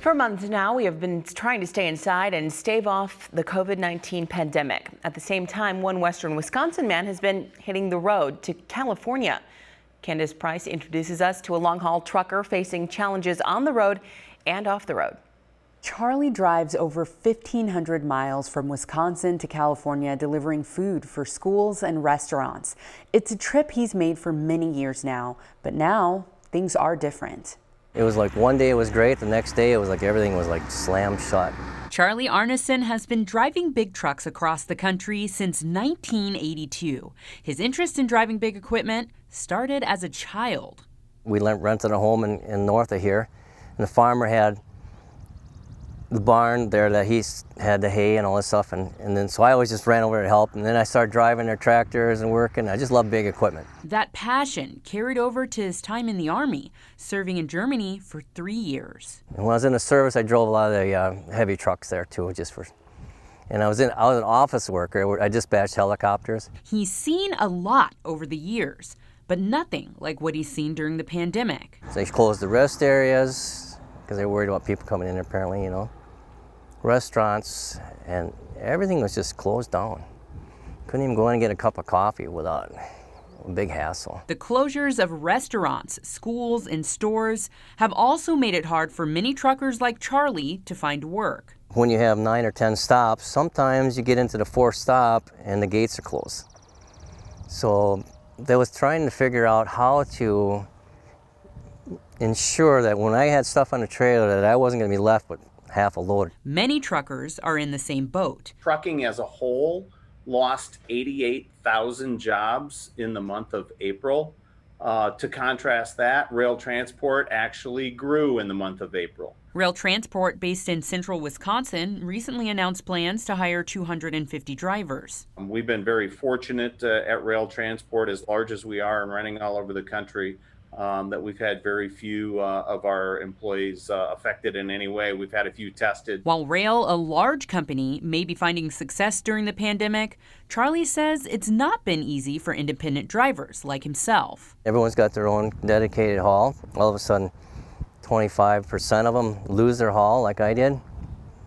For months now, we have been trying to stay inside and stave off the COVID-19 pandemic. At the same time, one Western Wisconsin man has been hitting the road to California. Candace Price introduces us to a long-haul trucker facing challenges on the road and off the road. Charlie drives over 1,500 miles from Wisconsin to California, delivering food for schools and restaurants. It's a trip he's made for many years now, but now things are different. It was like one day it was great, the next day it was like everything was like slammed shut. Charlie Arneson has been driving big trucks across the country since 1982. His interest in driving big equipment started as a child. We rented a home in north of here, and the farmer had the barn there that he had the hay and all this stuff, and then so I always just ran over to help, and then I started driving their tractors and working. I just love big equipment. That passion carried over to his time in the Army, serving in Germany for 3 years. And when I was in the service, I drove a lot of the heavy trucks there too, and I was an office worker. I dispatched helicopters. He's seen a lot over the years, but nothing like what he's seen during the pandemic. So they closed the rest areas because they were worried about people coming in, apparently, you know. Restaurants, and everything was just closed down. Couldn't even go in and get a cup of coffee without a big hassle. The closures of restaurants, schools, and stores have also made it hard for many truckers like Charlie to find work. When you have 9 or 10 stops, sometimes you get into the 4th stop and the gates are closed. So they was trying to figure out how to ensure that when I had stuff on the trailer that I wasn't going to be left with half a load. Many truckers are in the same boat. Trucking as a whole lost 88,000 jobs in the month of April. To contrast that, rail transport actually grew in the month of April. Rail Transport, based in central Wisconsin, recently announced plans to hire 250 drivers. We've been very fortunate at Rail Transport, as large as we are and running all over the country, that we've had very few of our employees affected in any way. We've had a few tested. While Rail, a large company, may be finding success during the pandemic, Charlie says it's not been easy for independent drivers like himself. Everyone's got their own dedicated haul. All of a sudden, 25% of them lose their haul like I did.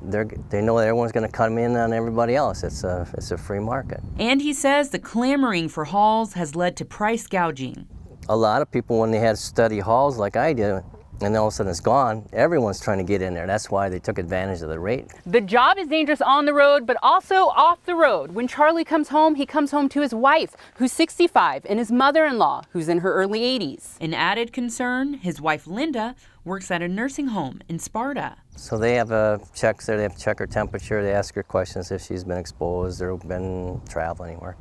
They know that everyone's going to come in on everybody else. It's a free market. And he says the clamoring for hauls has led to price gouging. A lot of people, when they had steady hauls like I did, and all of a sudden it's gone, everyone's trying to get in there. That's why they took advantage of the rate. The job is dangerous on the road, but also off the road. When Charlie comes home, he comes home to his wife, who's 65, and his mother-in-law, who's in her early 80s. An added concern, his wife Linda works at a nursing home in Sparta. So they have checks there. They have to check her temperature. They ask her questions if she's been exposed or been travel anywhere.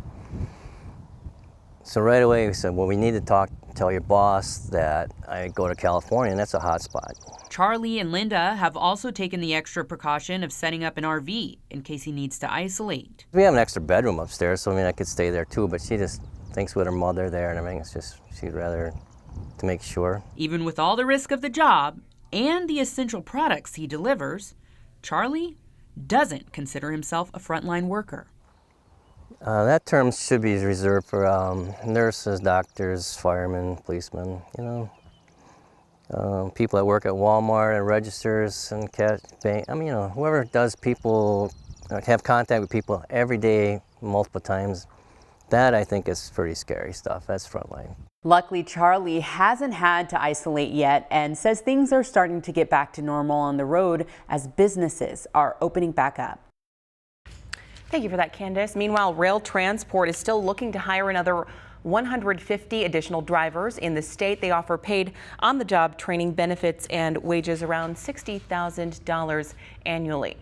So right away we said, well, we need to tell your boss that I go to California, and that's a hot spot. Charlie and Linda have also taken the extra precaution of setting up an RV in case he needs to isolate. We have an extra bedroom upstairs, so I mean I could stay there too, but she just thinks with her mother there and everything, it's just she'd rather to make sure. Even with all the risk of the job and the essential products he delivers, Charlie doesn't consider himself a frontline worker. That term should be reserved for nurses, doctors, firemen, policemen, you know, people that work at Walmart and registers and cash bank. I mean, you know, whoever does people, have contact with people every day, multiple times, that I think is pretty scary stuff. That's frontline. Luckily, Charlie hasn't had to isolate yet and says things are starting to get back to normal on the road as businesses are opening back up. Thank you for that, Candace. Meanwhile, Rail Transport is still looking to hire another 150 additional drivers in the state. They offer paid on-the-job training, benefits, and wages around $60,000 annually.